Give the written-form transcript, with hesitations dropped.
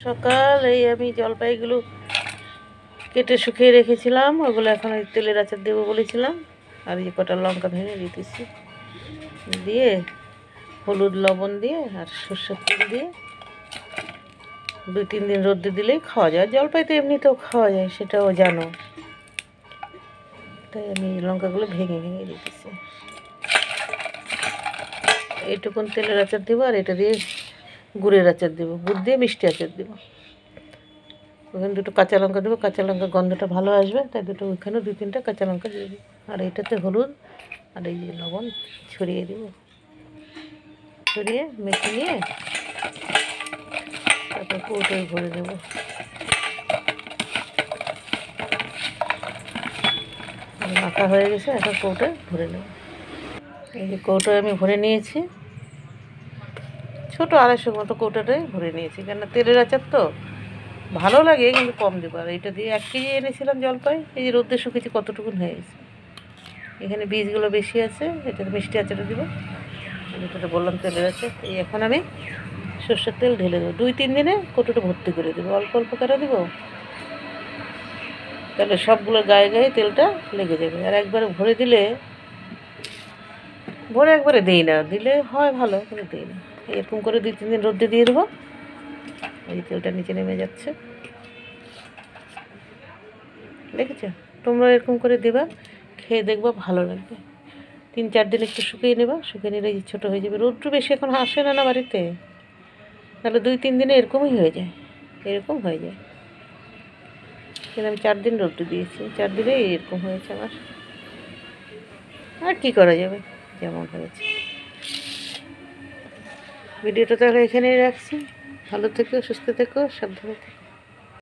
সকাল এই আমি জলপাইগুলো কেটে শুকিয়ে রেখেছিলাম, ওগুলো এখন ওই তেলের আচার দেবো বলেছিলাম। আর এই কটা লঙ্কা ভেঙে দিতেছি, দিয়ে হলুদ লবণ দিয়ে আর সর্ষের তেল দিয়ে 2-3 দিন রোদে দিলেই খাওয়া যায়। জলপাই তো এমনিতেও খাওয়া যায়, সেটাও জানো, তাই আমি লঙ্কাগুলো ভেঙে ভেঙে দিতেছি। এইটুকুন তেলের আচার দেবো, আর এটা দিয়ে গুড়ের আচার দেবো, গুড় দিয়ে মিষ্টি আচার দেবো। ওখানে 2টো কাঁচা লঙ্কা দেবো, কাঁচা লঙ্কা গন্ধটা ভালো আসবে, তাই ওইখানেও 2-3টা কাঁচা লঙ্কা দিয়ে দিই। আর এইটাতে হলুদ আর এই যে লবণ ছড়িয়ে দেবো, ছড়িয়ে মেখে নিয়ে তারপর কৌটোয় ভরে দেবো। মাখা হয়ে গেছে, এখন কৌটোয় ভরে নেব। এই যে কৌটোয় আমি ভরে নিয়েছি, ছোটো 250 মতো কৌটোটাই ভরে নিয়েছি, কেন তেলের আচার তো ভালো লাগে, কিন্তু কম দেবো। আর এটা দিয়ে 1 কেজি এনেছিলাম জলপাই, এই যে রোদে শুকিয়েছি, কতটুকুন হয়ে গেছে। এখানে বীজগুলো বেশি আছে, এটা মিষ্টি আচারটা দেবো। যেটা বললাম তেলের আচার, এই এখন আমি সর্ষের তেল ঢেলে দেবো। 2-3 দিনে কৌটোটা ভর্তি করে দেবো, অল্প অল্প করে দেবো, তাহলে সবগুলো গায়ে গায়ে তেলটা লেগে যাবে। আর একবারে ভরে দিলে, ভরে একবারে দিই না, দিলে হয় ভালো, কিন্তু দিই না। এরকম করে 2-3 দিন রোদে দিয়ে দেবো। এই তেলটা নিচে নেমে যাচ্ছে, দেখেছো? তোমরা এরকম করে দেবা, খেয়ে দেখবা ভালো লাগবে। 3-4 দিন একটু শুকিয়ে নেবা, শুকিয়ে নিলে ছোটো হয়ে যাবে। রোদ্রু বেশি এখন আসে না না বাড়িতে, তাহলে 2-3 দিনে এরকমই হয়ে যায়, এরকম হয়ে যায়। কিন্তু আমি 4 দিন রোদ্রু দিয়েছি, 4 দিনে এরকম হয়েছে আমার। আর কি করা যাবে, যেমন হয়েছে। ভিডিওটা তাহলে এখানেই রাখছি। ভালো থেকো, সুস্থ থেকো, সাবধানে থেকো।